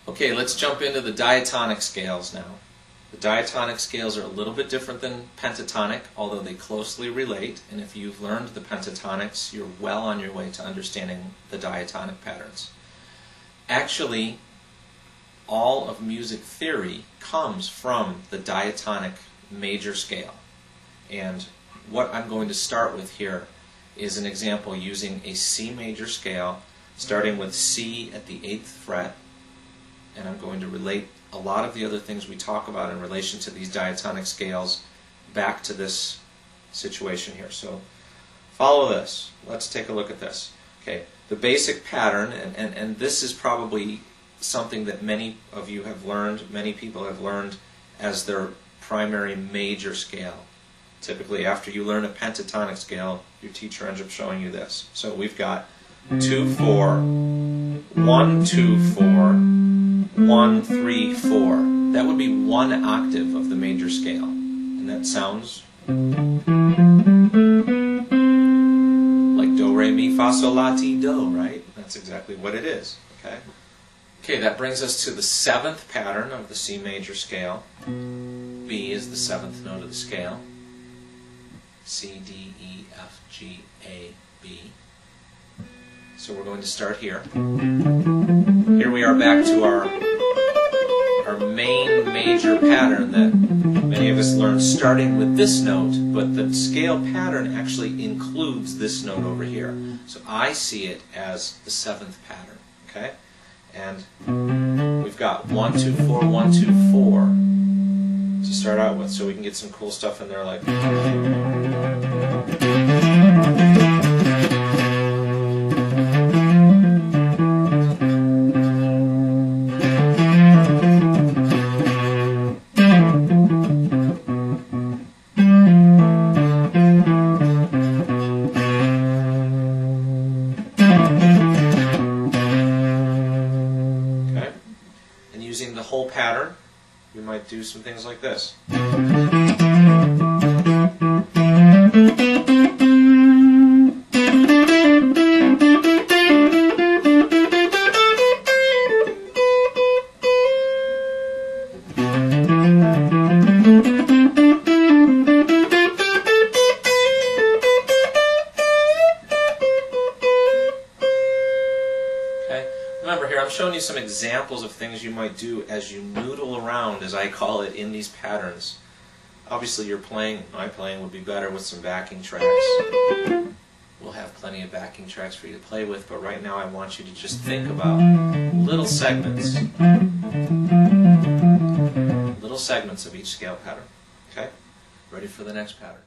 Okay, let's jump into the diatonic scales now. The diatonic scales are a little bit different than pentatonic, although they closely relate, and if you've learned the pentatonics, you're well on your way to understanding the diatonic patterns. Actually, all of music theory comes from the diatonic major scale. And what I'm going to start with here is an example using a C major scale, starting with C at the 8th fret, and I'm going to relate a lot of the other things we talk about in relation to these diatonic scales back to this situation here. So follow this. Let's take a look at this. Okay, the basic pattern, and this is probably something that many of you have learned, many people have learned as their primary major scale. Typically after you learn a pentatonic scale, your teacher ends up showing you this. So we've got 2, 4, 1, 2, 4, 1, 3, 4. That would be one octave of the major scale. And that sounds like do, re, mi, fa, sol, la, ti, do, right? That's exactly what it is. Okay? Okay, that brings us to the 7th pattern of the C major scale. B is the 7th note of the scale. C, D, E, F, G, A, B. So we're going to start here. Here we are back to our main major pattern that many of us learned starting with this note, but the scale pattern actually includes this note over here. So I see it as the 7th pattern. Okay? And we've got 1, 2, 4, 1, 2, 4 to start out with, so we can get some cool stuff in there like using the whole pattern, we might do some things like this. Remember here, I'm showing you some examples of things you might do as you noodle around, as I call it, in these patterns. Obviously your playing, my playing, would be better with some backing tracks. We'll have plenty of backing tracks for you to play with, but right now I want you to just think about little segments of each scale pattern. Okay? Ready for the next pattern.